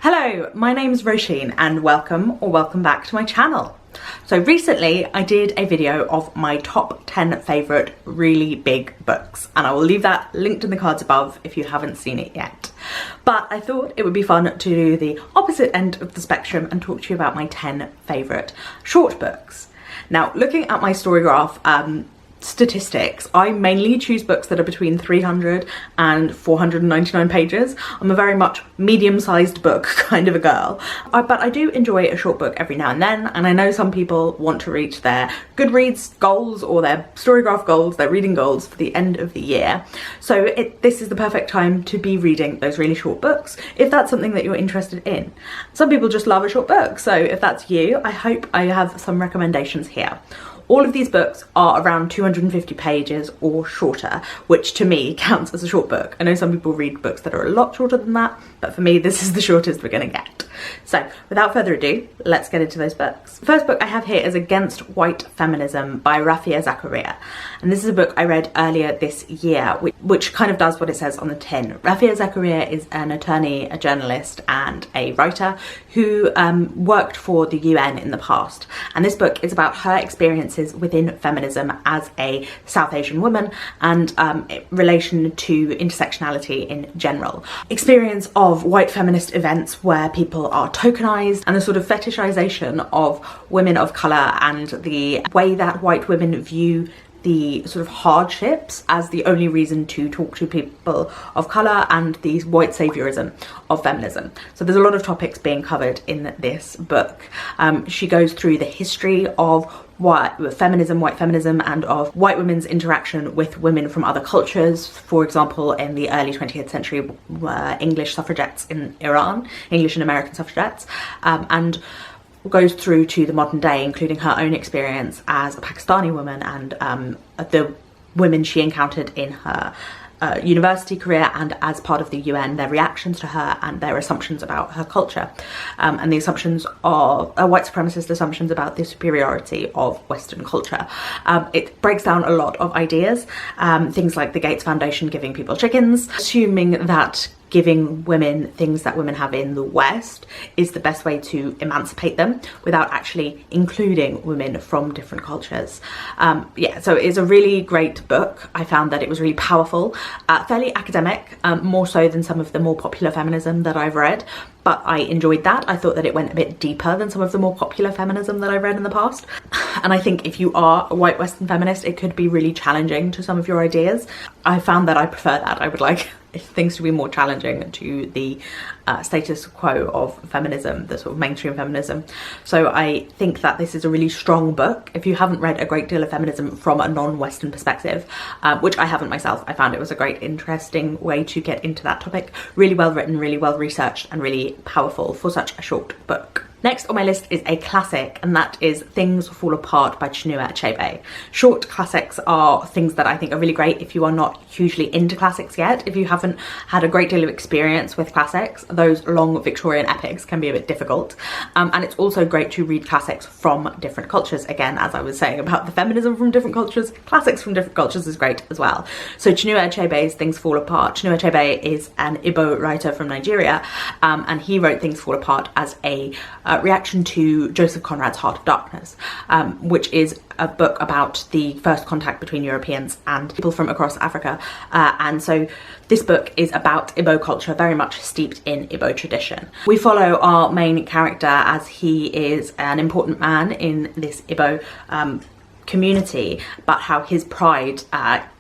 Hello, my name's Roisin and welcome back to my channel. So recently I did a video of my top 10 favourite really big books, and I will leave that linked in the cards above if you haven't seen it yet. But I thought it would be fun to do the opposite end of the spectrum and talk to you about my 10 favourite short books. Now, looking at my story graph statistics, I mainly choose books that are between 300 and 499 pages. I'm a very much medium-sized book kind of a girl, but I do enjoy a short book every now and then, and I know some people want to reach their Goodreads goals or their Storygraph goals, their reading goals for the end of the year. So this is the perfect time to be reading those really short books if that's something that you're interested in. Some people just love a short book, so if that's you, I hope I have some recommendations here. All of these books are around 250 pages or shorter, which to me counts as a short book. I know some people read books that are a lot shorter than that, but for me, this is the shortest we're gonna get. So without further ado, let's get into those books. The first book I have here is Against White Feminism by Rafia Zakaria. And this is a book I read earlier this year, which kind of does what it says on the tin. Rafia Zakaria is an attorney, a journalist, and a writer who worked for the UN in the past. And this book is about her experiences within feminism as a South Asian woman and in relation to intersectionality in general. Experience of white feminist events where people are tokenized, and the sort of fetishization of women of colour and the way that white women view the sort of hardships as the only reason to talk to people of colour, and the white saviorism of feminism. So there's a lot of topics being covered in this book. She goes through the history of white feminism, and of white women's interaction with women from other cultures. For example, in the early 20th century, English suffragettes in Iran, English and American suffragettes, and goes through to the modern day, including her own experience as a Pakistani woman and the women she encountered in her university career and as part of the UN, their reactions to her and their assumptions about her culture, and the assumptions of white supremacist assumptions about the superiority of Western culture. It breaks down a lot of ideas, things like the Gates Foundation giving people chickens, assuming that giving women things that women have in the West is the best way to emancipate them without actually including women from different cultures. Yeah, so it's a really great book. I found that it was really powerful, fairly academic, more so than some of the more popular feminism that I've read, but I enjoyed that. I thought that it went a bit deeper than some of the more popular feminism that I've read in the past. And I think if you are a white Western feminist, it could be really challenging to some of your ideas. I found that I prefer that. I would like things to be more challenging to the status quo of feminism, the sort of mainstream feminism. So I think that this is a really strong book. If you haven't read a great deal of feminism from a non-Western perspective, which I haven't myself, I found it was a great, interesting way to get into that topic. Really well written, really well researched, and really powerful for such a short book. Next on my list is a classic, and that is Things Fall Apart by Chinua Achebe. Short classics are things that I think are really great if you are not hugely into classics yet. If you haven't had a great deal of experience with classics, those long Victorian epics can be a bit difficult. And it's also great to read classics from different cultures. Again, as I was saying about the feminism from different cultures, classics from different cultures is great as well. So Chinua Achebe's Things Fall Apart. Chinua Achebe is an Igbo writer from Nigeria, and he wrote Things Fall Apart as a reaction to Joseph Conrad's Heart of Darkness, which is a book about the first contact between Europeans and people from across Africa. And so this book is about Igbo culture, very much steeped in Igbo tradition. We follow our main character as he is an important man in this Igbo community, but how his pride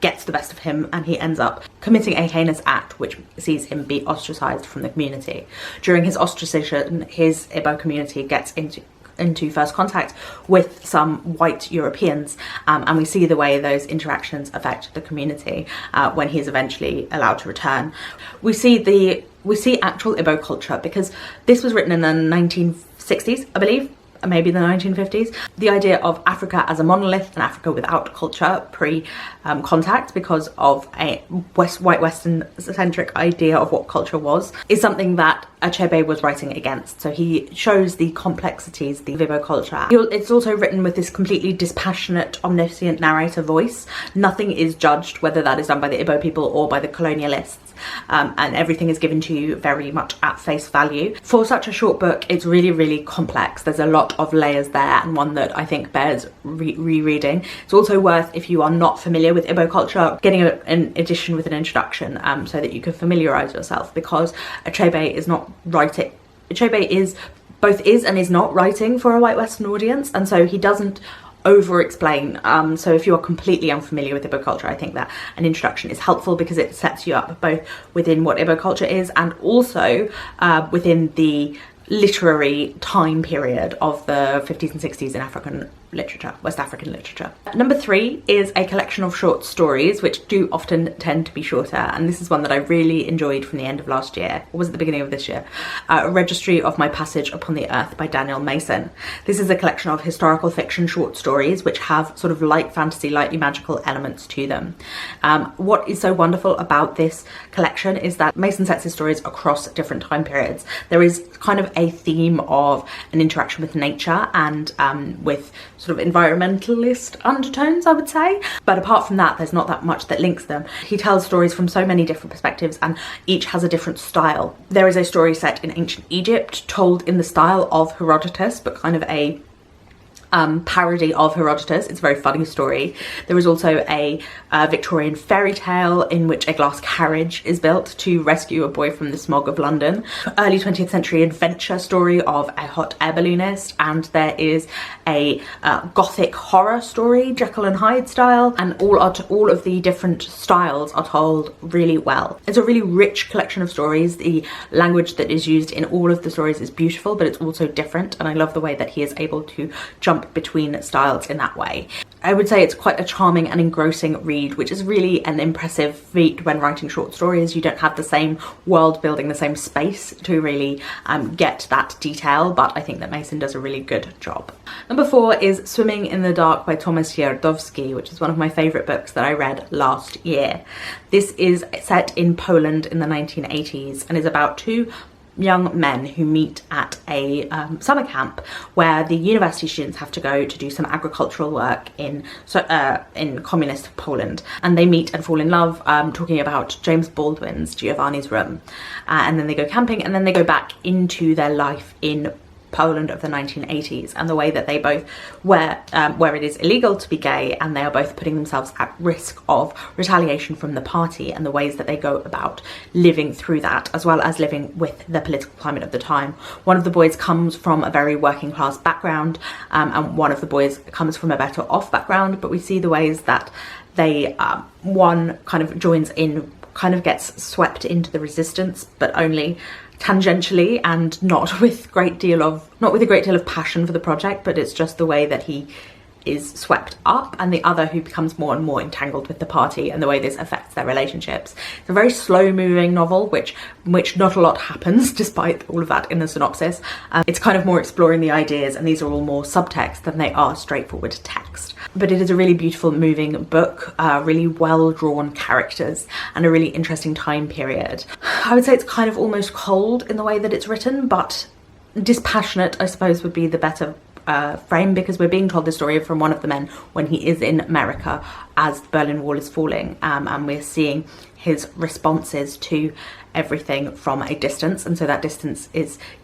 gets the best of him and he ends up committing a heinous act which sees him be ostracized from the community. During his ostracism, his Igbo community gets into first contact with some white Europeans, and we see the way those interactions affect the community when he's eventually allowed to return. We see actual Igbo culture, because this was written in the 1960s, I believe, maybe the 1950s. The idea of Africa as a monolith and Africa without culture pre-contact, because of a white Western centric idea of what culture was, is something that Achebe was writing against. So he shows the complexities, the Igbo culture. It's also written with this completely dispassionate, omniscient narrator voice. Nothing is judged, whether that is done by the Igbo people or by the colonialists. and everything is given to you very much at face value. For such a short book, it's really, really complex. There's a lot of layers there, and one that I think bears rereading. It's also worth, if you are not familiar with Igbo culture, getting an edition with an introduction, so that you can familiarise yourself, because Achebe is not writing. Achebe is both is and is not writing for a white Western audience, and so he doesn't over-explain. So if you are completely unfamiliar with Igbo culture, I think that an introduction is helpful, because it sets you up both within what Igbo culture is and also within the literary time period of the 50s and 60s in African literature, West African literature. Number 3 is a collection of short stories, which do often tend to be shorter, and this is one that I really enjoyed from the end of last year, or was it the beginning of this year? Registry of My Passage Upon the Earth by Daniel Mason. This is a collection of historical fiction short stories which have sort of light fantasy, lightly magical elements to them. What is so wonderful about this collection is that Mason sets his stories across different time periods. There is kind of a theme of an interaction with nature and with sort of environmentalist undertones, I would say, but apart from that, there's not that much that links them. He tells stories from so many different perspectives, and each has a different style. There is a story set in ancient Egypt, told in the style of Herodotus, but kind of a parody of Herodotus. It's a very funny story. There is also a Victorian fairy tale in which a glass carriage is built to rescue a boy from the smog of London. Early 20th century adventure story of a hot air balloonist, and there is a gothic horror story, Jekyll and Hyde style, and all of the different styles are told really well. It's a really rich collection of stories. The language that is used in all of the stories is beautiful, but it's also different, and I love the way that he is able to jump between styles in that way. I would say it's quite a charming and engrossing read, which is really an impressive feat when writing short stories. You don't have the same world building, the same space to really get that detail, but I think that Mason does a really good job. Number 4 is Swimming in the Dark by Tomasz Jerdowski, which is one of my favourite books that I read last year. This is set in Poland in the 1980s and is about 2 young men who meet at a summer camp where the university students have to go to do some agricultural work in communist Poland, and they meet and fall in love talking about James Baldwin's Giovanni's Room, and then they go camping, and then they go back into their life in Poland of the 1980s, and the way that they both, where it is illegal to be gay, and they are both putting themselves at risk of retaliation from the party, and the ways that they go about living through that, as well as living with the political climate of the time. One of the boys comes from a very working class background, and one of the boys comes from a better off background, but we see the ways that they, one kind of joins in, kind of gets swept into the resistance, but only tangentially, and not with a great deal of passion for the project, but it's just the way that he is swept up, and the other who becomes more and more entangled with the party, and the way this affects their relationships. It's a very slow moving novel, which not a lot happens despite all of that in the synopsis. It's kind of more exploring the ideas, and these are all more subtext than they are straightforward text. But it is a really beautiful moving book, really well drawn characters, and a really interesting time period. I would say it's kind of almost cold in the way that it's written, but dispassionate, I suppose, would be the better frame, because we're being told the story from one of the men when he is in America as the Berlin Wall is falling, and we're seeing his responses to everything from a distance, and so that distance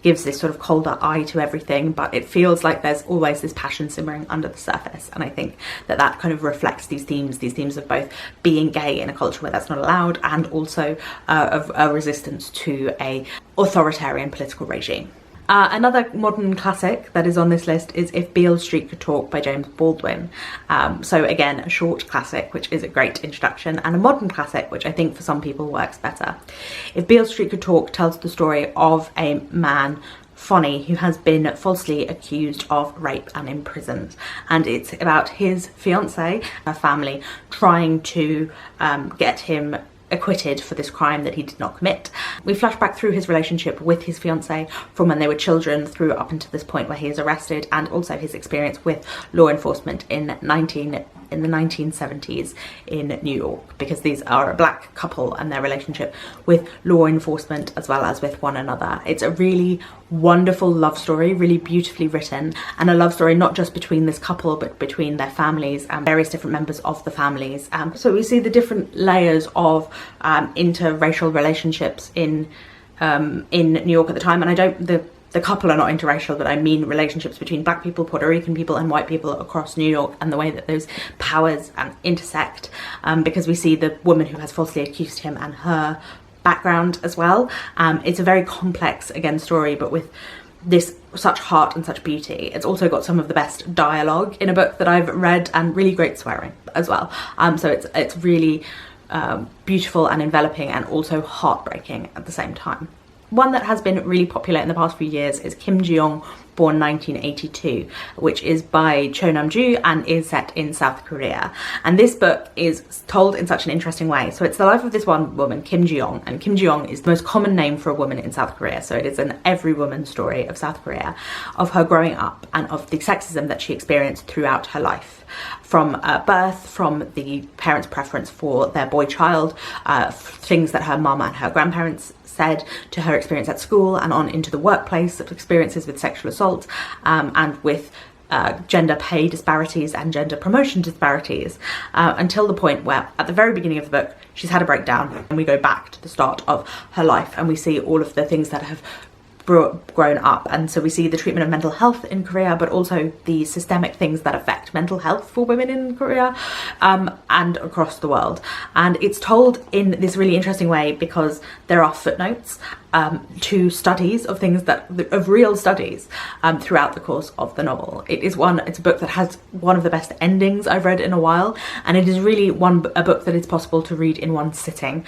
gives this sort of colder eye to everything, but it feels like there's always this passion simmering under the surface, and I think that that kind of reflects these themes of both being gay in a culture where that's not allowed, and also of a resistance to a authoritarian political regime. Another modern classic that is on this list is If Beale Street Could Talk by James Baldwin. So again, a short classic, which is a great introduction, and a modern classic, which I think for some people works better. If Beale Street Could Talk tells the story of a man, Fonny, who has been falsely accused of rape and imprisoned, and it's about his fiancée, her family, trying to get him acquitted for this crime that he did not commit. We flash back through his relationship with his fiancée from when they were children through up until this point where he is arrested, and also his experience with law enforcement in in the 1970s in New York, because these are a black couple and their relationship with law enforcement as well as with one another. It's a really wonderful love story, really beautifully written, and a love story not just between this couple but between their families and various different members of the families. So we see the different layers of interracial relationships in New York at the time. And the couple are not interracial, but I mean relationships between black people, Puerto Rican people and white people across New York, and the way that those powers intersect, because we see the woman who has falsely accused him and her background as well. It's a very complex, again, story, but with this such heart and such beauty. It's also got some of the best dialogue in a book that I've read, and really great swearing as well. So it's really beautiful and enveloping, and also heartbreaking at the same time. One that has been really popular in the past few years is Kim Jiyoung, born 1982, which is by Cho Nam Joo and is set in South Korea. And this book is told in such an interesting way. So it's the life of this one woman, Kim Jiyoung, and Kim Jiyoung is the most common name for a woman in South Korea. So it is an every woman story of South Korea, of her growing up and of the sexism that she experienced throughout her life. From birth, from the parents' preference for their boy child, things that her mum and her grandparents said, to her experience at school and on into the workplace, of experiences with sexual assault and with gender pay disparities and gender promotion disparities, until the point where at the very beginning of the book she's had a breakdown, and we go back to the start of her life and we see all of the things that have grown up. And so we see the treatment of mental health in Korea, but also the systemic things that affect mental health for women in Korea and across the world. And it's told in this really interesting way because there are footnotes to studies of things of real studies throughout the course of the novel. It's a book that has one of the best endings I've read in a while, and it is really a book that is possible to read in one sitting,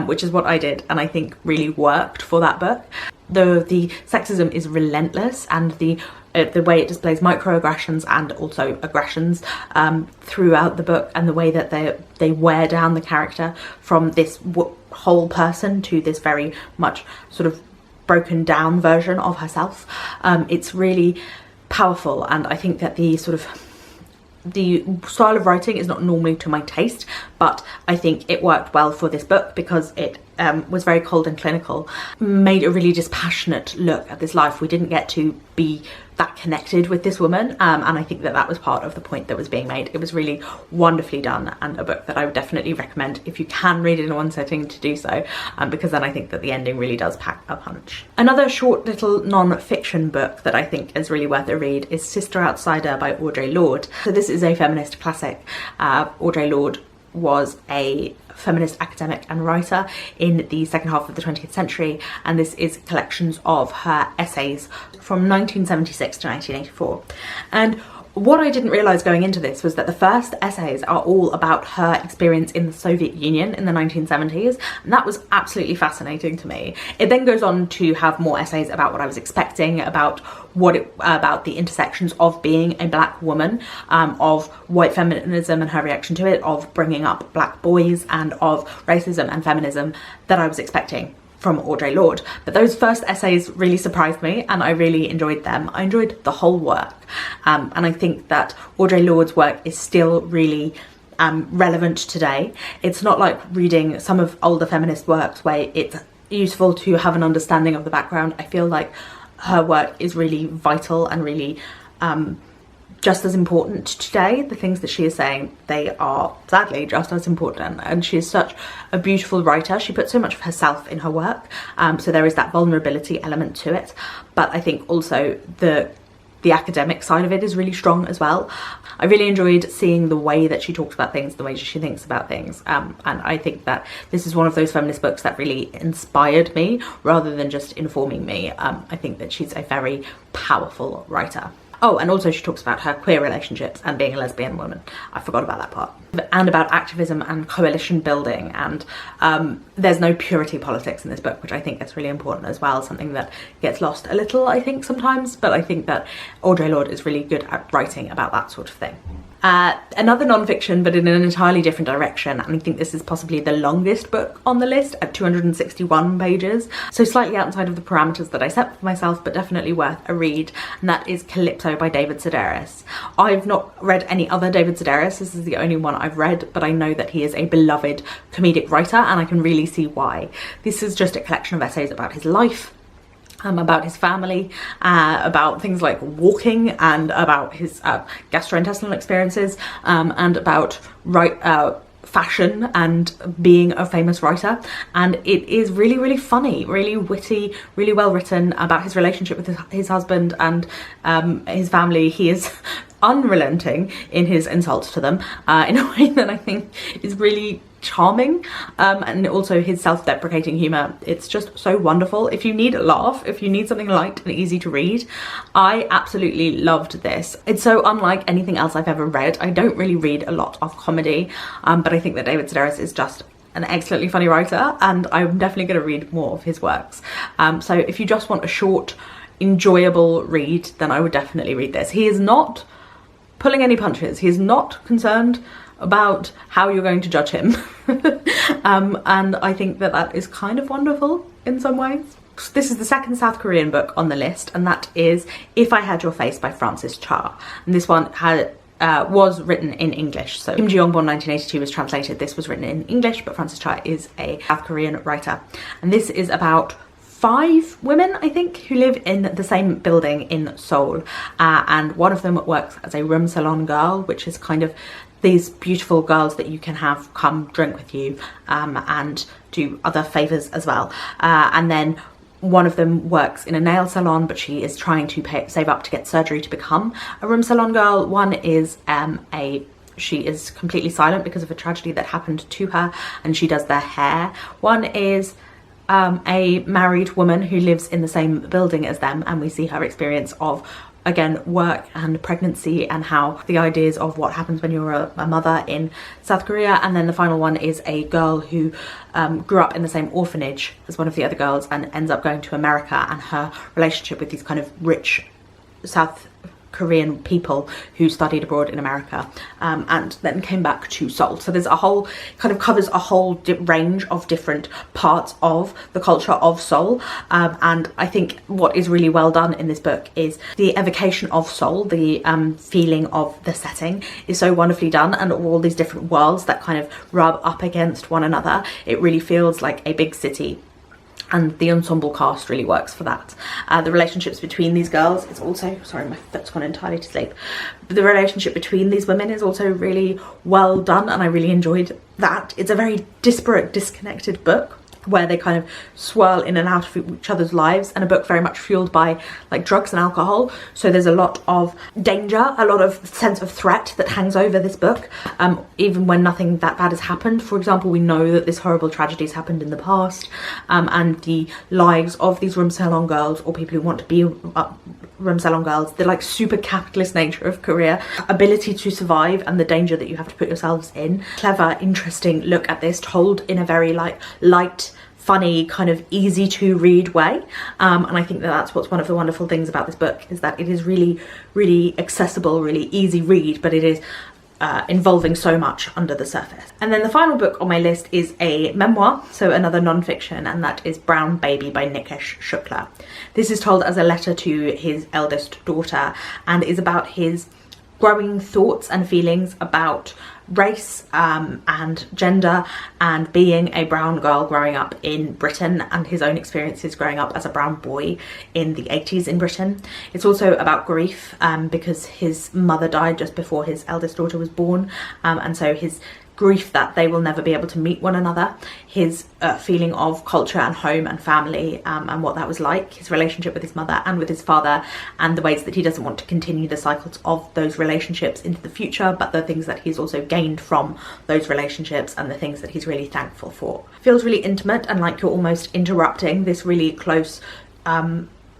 which is what I did, and I think really worked for that book. The sexism is relentless, and the way it displays microaggressions and also aggressions throughout the book, and the way that they wear down the character from this whole person to this very much sort of broken down version of herself. It's really powerful, and I think that the style of writing is not normally to my taste, but I think it worked well for this book because it was very cold and clinical, made a really dispassionate look at this life. We didn't get to be that connected with this woman, and I think that was part of the point that was being made. It was really wonderfully done, and a book that I would definitely recommend if you can read it in one sitting to do so, because then I think that the ending really does pack a punch. Another short little non-fiction book that I think is really worth a read is Sister Outsider by Audre Lorde. So this is a feminist classic. Audre Lorde was a feminist academic and writer in the second half of the 20th century, and this is collections of her essays from 1976 to 1984. And what I didn't realise going into this was that the first essays are all about her experience in the Soviet Union in the 1970s, and that was absolutely fascinating to me. It then goes on to have more essays about what I was expecting, about the intersections of being a black woman, of white feminism and her reaction to it, of bringing up black boys, and of racism and feminism that I was expecting from Audre Lorde. But those first essays really surprised me, and I really enjoyed them. I enjoyed the whole work, and I think that Audre Lorde's work is still really relevant today. It's not like reading some of older feminist works where it's useful to have an understanding of the background. I feel like her work is really vital and really just as important today. The things that she is saying, they are sadly just as important, and she is such a beautiful writer. She puts so much of herself in her work, so there is that vulnerability element to it, but I think also the academic side of it is really strong as well. I really enjoyed seeing the way that she talks about things, the way she thinks about things, and I think that this is one of those feminist books that really inspired me rather than just informing me. I think that she's a very powerful writer. Oh, and also she talks about her queer relationships and being a lesbian woman. I forgot about that part. And about activism and coalition building, and there's no purity politics in this book, which I think is really important as well, something that gets lost a little, I think, sometimes, but I think that Audre Lorde is really good at writing about that sort of thing. Another non-fiction, but in an entirely different direction, and I think this is possibly the longest book on the list at 261 pages, so slightly outside of the parameters that I set for myself, but definitely worth a read, and that is Calypso by David Sedaris. I've not read any other David Sedaris, this is the only one I've read, but I know that he is a beloved comedic writer, and I can really see why. This is just a collection of essays about his life, about his family, about things like walking, and about his gastrointestinal experiences, and about fashion and being a famous writer. And it is really, really funny, really witty, really well written, about his relationship with his husband and his family. He is unrelenting in his insults to them in a way that I think is really charming, and also his self-deprecating humour. It's just so wonderful. If you need a laugh, if you need something light and easy to read, I absolutely loved this. It's so unlike anything else I've ever read. I don't really read a lot of comedy, but I think that David Sedaris is just an excellently funny writer, and I'm definitely going to read more of his works. So if you just want a short, enjoyable read, then I would definitely read this. He is not pulling any punches. He is not concerned about how you're going to judge him. And I think that that is kind of wonderful in some ways. This is the second South Korean book on the list, and that is If I Had Your Face by Frances Cha. And this one was written in English. So Kim Jiyoung, born 1982, was translated. This was written in English, but Frances Cha is a South Korean writer. And this is about 5 women, I think, who live in the same building in Seoul, and one of them works as a room salon girl, which is kind of these beautiful girls that you can have come drink with you and do other favours as well. And then one of them works in a nail salon, but she is trying to save up to get surgery to become a room salon girl. One is she is completely silent because of a tragedy that happened to her, and she does their hair. One is a married woman who lives in the same building as them, and we see her experience of, again, work and pregnancy and how the ideas of what happens when you're a mother in South Korea. And then the final one is a girl who grew up in the same orphanage as one of the other girls and ends up going to America, and her relationship with these kind of rich South Korean people who studied abroad in America, and then came back to Seoul. So there's a whole, kind of covers a whole range of different parts of the culture of Seoul, and I think what is really well done in this book is the evocation of Seoul. The feeling of the setting is so wonderfully done, and all these different worlds that kind of rub up against one another. It really feels like a big city, and the ensemble cast really works for that. The relationships between these girls is also, sorry, my foot's gone entirely to sleep. The relationship between these women is also really well done, and I really enjoyed that. It's a very disparate, disconnected book where they kind of swirl in and out of each other's lives, and a book very much fueled by like drugs and alcohol. So there's a lot of danger, a lot of sense of threat that hangs over this book, even when nothing that bad has happened. For example, we know that this horrible tragedy has happened in the past, and the lives of these room salon girls, or people who want to be room salon girls, the like super capitalist nature of Korea, ability to survive, and the danger that you have to put yourselves in. Clever, interesting look at this, told in a very like light, funny, kind of easy to read way, and I think that that's what's one of the wonderful things about this book, is that it is really, really accessible, really easy read, but it is involving so much under the surface. And then the final book on my list is a memoir, so another non-fiction, and that is Brown Baby by Nikesh Shukla. This is told as a letter to his eldest daughter, and is about his growing thoughts and feelings about race and gender, and being a brown girl growing up in Britain, and his own experiences growing up as a brown boy in the 80s in Britain. It's also about grief, because his mother died just before his eldest daughter was born, and so his grief that they will never be able to meet one another, his feeling of culture and home and family, and what that was like, his relationship with his mother and with his father, and the ways that he doesn't want to continue the cycles of those relationships into the future, but the things that he's also gained from those relationships, and the things that he's really thankful for. Feels really intimate, and like you're almost interrupting this really close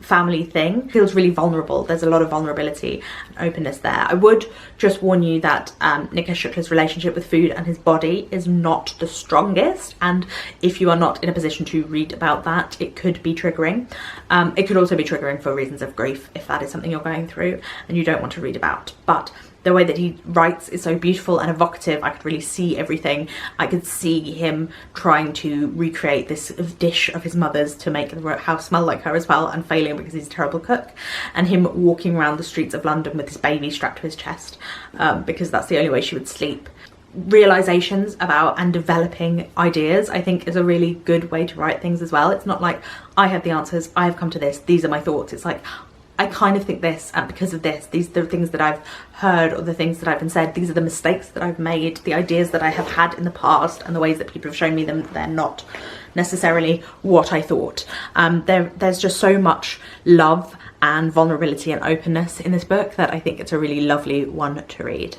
family thing. Feels really vulnerable. There's a lot of vulnerability and openness there. I would just warn you that Nikesh Shukla's relationship with food and his body is not the strongest, and if you are not in a position to read about that, it could be triggering. It could also be triggering for reasons of grief, if that is something you're going through and you don't want to read about. But The way that he writes is so beautiful and evocative. I could really see everything. I could see him trying to recreate this dish of his mother's to make the house smell like her as well, and failing because he's a terrible cook, and him walking around the streets of London with his baby strapped to his chest because that's the only way she would sleep. Realizations about and developing ideas, I think, is a really good way to write things as well. It's not like, I have the answers, I have come to this, these are my thoughts. It's like, I kind of think this, and because of this, these are the things that I've heard, or the things that I've been said, these are the mistakes that I've made, the ideas that I have had in the past, and the ways that people have shown me them, they're not necessarily what I thought. There's just so much love and vulnerability and openness in this book that I think it's a really lovely one to read.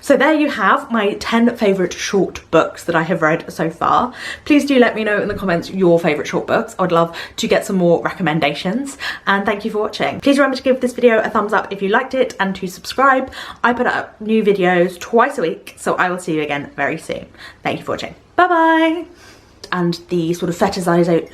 So there you have my 10 favourite short books that I have read so far. Please do let me know in the comments your favourite short books. I'd love to get some more recommendations, and thank you for watching. Please remember to give this video a thumbs up if you liked it, and to subscribe. I put up new videos twice a week, so I will see you again very soon. Thank you for watching. Bye bye. And the sort of fetishization